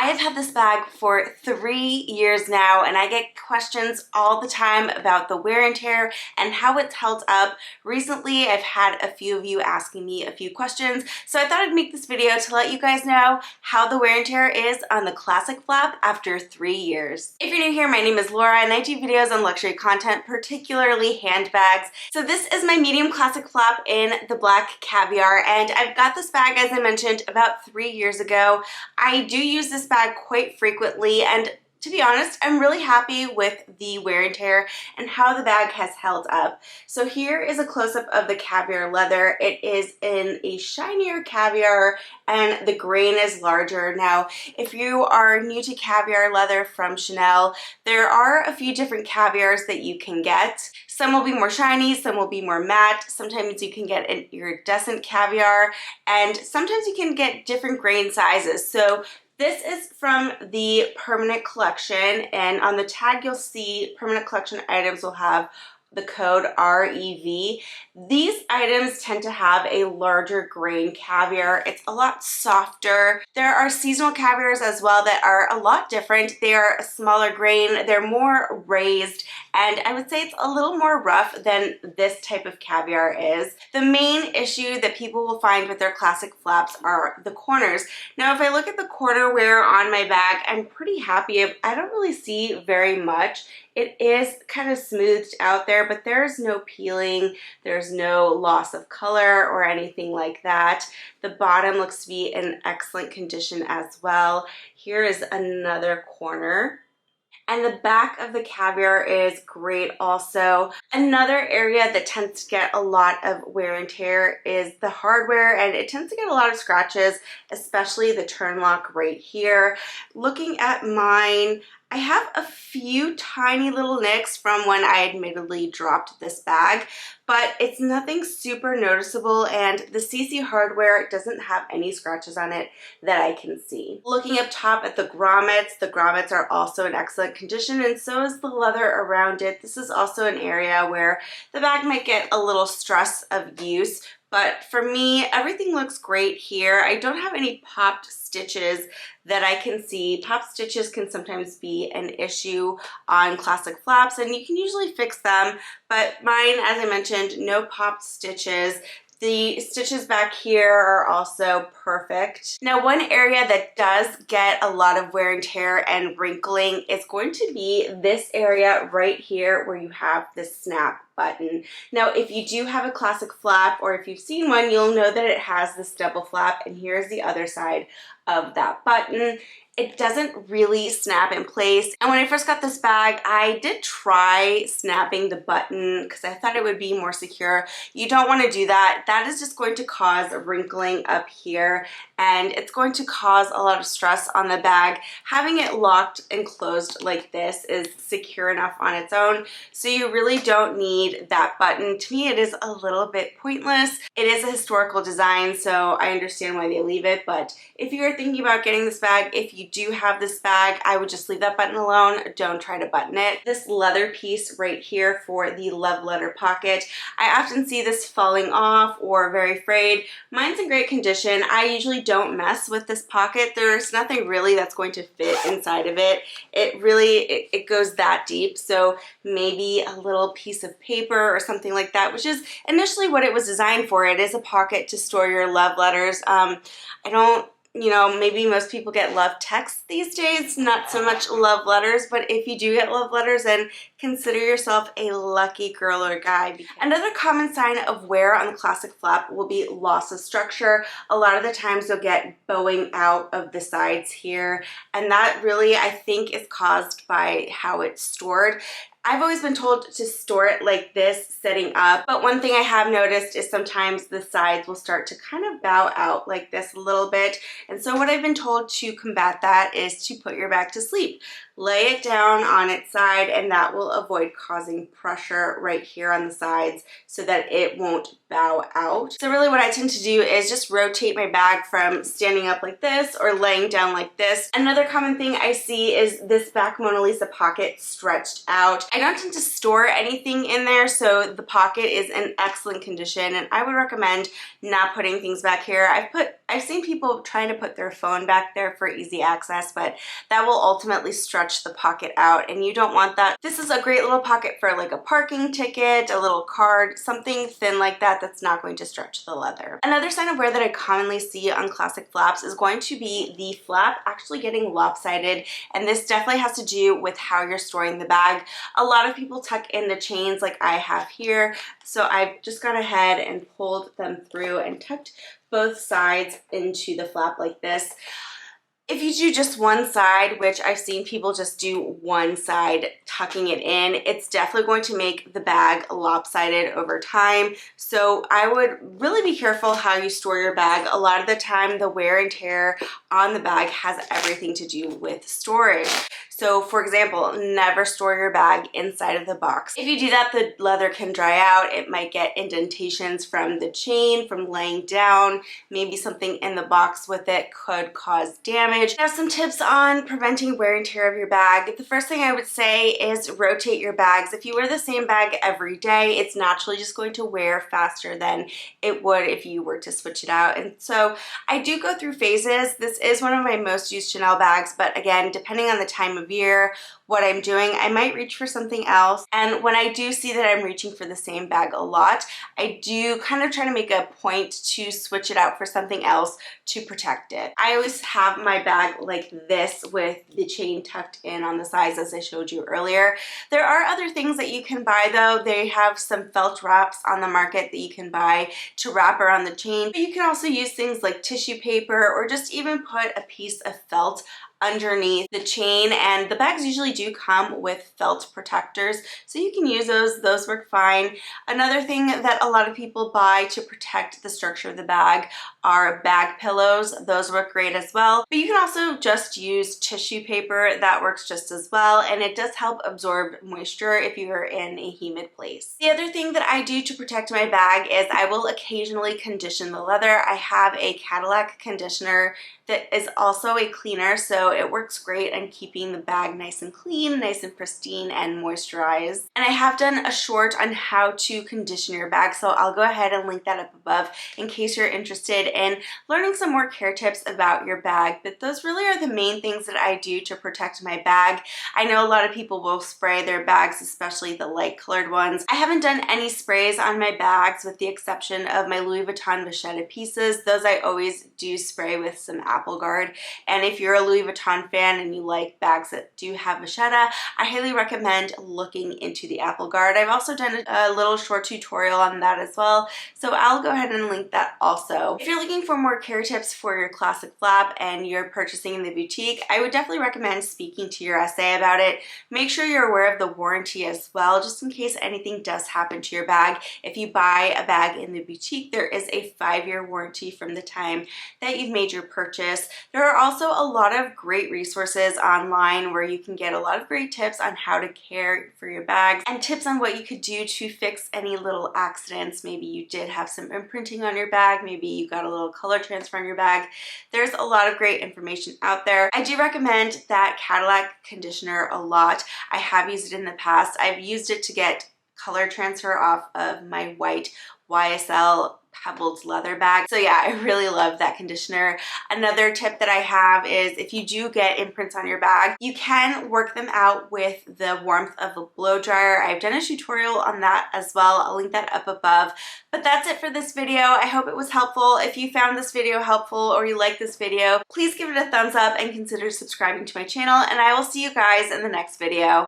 I have had this bag for 3 years now, and I get questions all the time about the wear and tear and how it's held up. Recently, I've had a few of you asking me a few questions, so I thought I'd make this video to let you guys know how the wear and tear is on the classic flap after 3 years. If you're new here, my name is Laura, and I do videos on luxury content, particularly handbags. So this is my medium classic flap in the black caviar, and I've got this bag, as I mentioned, about 3 years ago. I do use this bag quite frequently, and to be honest, I'm really happy with the wear and tear and how the bag has held up. So here is a close-up of the caviar leather. It is in a shinier caviar and the grain is larger. Now, if you are new to caviar leather from Chanel, there are a few different caviars that you can get. Some will be more shiny, some will be more matte. Sometimes you can get an iridescent caviar, and sometimes you can get different grain sizes. So this is from the permanent collection, and on the tag you'll see permanent collection items will have the code REV. These items tend to have a larger grain caviar. It's a lot softer. There are seasonal caviars as well that are a lot different. They are a smaller grain, they're more raised, and I would say it's a little more rough than this type of caviar is. The main issue that people will find with their classic flaps are the corners. Now, if I look at the corner wear on my bag, I'm pretty happy. I don't really see very much. It is kind of smoothed out there, but there's no peeling, there's no loss of color or anything like that. The bottom looks to be in excellent condition as well. Here is another corner. And the back of the caviar is great also. Another area that tends to get a lot of wear and tear is the hardware, and it tends to get a lot of scratches, especially the turn lock right here. Looking at mine, I have a few tiny little nicks from when I admittedly dropped this bag, but it's nothing super noticeable, and the CC hardware doesn't have any scratches on it that I can see. Looking up top at the grommets are also in excellent condition, and so is the leather around it. This is also an area where the bag might get a little stress of use, but for me, everything looks great here. I don't have any popped stitches that I can see. Popped stitches can sometimes be an issue on classic flaps, and you can usually fix them, but mine, as I mentioned, no popped stitches. The stitches back here are also perfect. Now, one area that does get a lot of wear and tear and wrinkling is going to be this area right here where you have this snap button. Now, if you do have a classic flap, or if you've seen one, you'll know that it has this double flap, and here's the other side of that button. It doesn't really snap in place. And when I first got this bag, I did try snapping the button because I thought it would be more secure. You don't want to do that. That is just going to cause a wrinkling up here, and it's going to cause a lot of stress on the bag. Having it locked and closed like this is secure enough on its own, so you really don't need that button. To me, it is a little bit pointless. It is a historical design, so I understand why they leave it, but if you are thinking about getting this bag, if you do have this bag, I would just leave that button alone. Don't try to button it. This leather piece right here for the love letter pocket, I often see this falling off or very frayed. Mine's in great condition. I usually don't mess with this pocket. There's nothing really that's going to fit inside of it. It goes that deep, so maybe a little piece of paper or something like that, which is initially what it was designed for. It is a pocket to store your love letters. Maybe most people get love texts these days, not so much love letters, but if you do get love letters, then consider yourself a lucky girl or guy. Another common sign of wear on the classic flap will be loss of structure. A lot of the times you'll get bowing out of the sides here, and that really, I think, is caused by how it's stored. I've always been told to store it like this, setting up, but one thing I have noticed is sometimes the sides will start to kind of bow out like this a little bit, and so what I've been told to combat that is to put your bag to sleep. Lay it down on its side, and that will avoid causing pressure right here on the sides so that it won't bow out. So really what I tend to do is just rotate my bag from standing up like this or laying down like this. Another common thing I see is this back Mona Lisa pocket stretched out. I don't tend to store anything in there, so the pocket is in excellent condition, and I would recommend not putting things back here. I've seen people trying to put their phone back there for easy access, but that will ultimately stretch the pocket out, and you don't want that. This is a great little pocket for like a parking ticket, a little card, something thin like that that's not going to stretch the leather. Another sign of wear that I commonly see on classic flaps is going to be the flap actually getting lopsided, and this definitely has to do with how you're storing the bag. A lot of people tuck in the chains like I have here, so I've just gone ahead and pulled them through and tucked both sides into the flap like this. If you do just one side, which I've seen people just do one side tucking it in, it's definitely going to make the bag lopsided over time. So I would really be careful how you store your bag. A lot of the time, the wear and tear on the bag has everything to do with storage. So for example, never store your bag inside of the box. If you do that, the leather can dry out. It might get indentations from the chain, from laying down. Maybe something in the box with it could cause damage. Now, some tips on preventing wear and tear of your bag. The first thing I would say is rotate your bags. If you wear the same bag every day, it's naturally just going to wear faster than it would if you were to switch it out. And so I do go through phases. This is one of my most used Chanel bags, but again, depending on the time of year, what I'm doing, I might reach for something else. And when I do see that I'm reaching for the same bag a lot, I do kind of try to make a point to switch it out for something else to protect it. I always have my bag like this with the chain tucked in on the sides as I showed you earlier. There are other things that you can buy though. They have some felt wraps on the market that you can buy to wrap around the chain. But you can also use things like tissue paper or just even put a piece of felt underneath the chain, and the bags usually do come with felt protectors, so you can use those work fine. Another thing that a lot of people buy to protect the structure of the bag are bag pillows. Those work great as well, but you can also just use tissue paper. That works just as well, and it does help absorb moisture if you're in a humid place. The other thing that I do to protect my bag is I will occasionally condition the leather. I have a Cadillac conditioner that is also a cleaner, so it works great on keeping the bag nice and clean, nice and pristine and moisturized. And I have done a short on how to condition your bag, so I'll go ahead and link that up above in case you're interested in learning some more care tips about your bag. But those really are the main things that I do to protect my bag. I know a lot of people will spray their bags, especially the light colored ones. I haven't done any sprays on my bags with the exception of my Louis Vuitton vachetta pieces. Those I always do spray with some Apple Guard. And if you're a Louis Vuitton fan and you like bags that do have vachetta, I highly recommend looking into the Apple Guard. I've also done a little short tutorial on that as well, so I'll go ahead and link that also. If you're looking for more care tips for your classic flap and you're purchasing in the boutique, I would definitely recommend speaking to your SA about it. Make sure you're aware of the warranty as well, just in case anything does happen to your bag. If you buy a bag in the boutique, there is a 5-year warranty from the time that you've made your purchase. There are also a lot of great resources online where you can get a lot of great tips on how to care for your bags and tips on what you could do to fix any little accidents. Maybe you did have some imprinting on your bag, maybe you got a little color transfer on your bag. There's a lot of great information out there. I do recommend that Cadillac conditioner a lot. I have used it in the past. I've used it to get color transfer off of my white YSL pebbled leather bag. So yeah, I really love that conditioner. Another tip that I have is if you do get imprints on your bag, you can work them out with the warmth of a blow dryer. I've done a tutorial on that as well. I'll link that up above. But that's it for this video. I hope it was helpful. If you found this video helpful or you like this video, please give it a thumbs up and consider subscribing to my channel, and I will see you guys in the next video.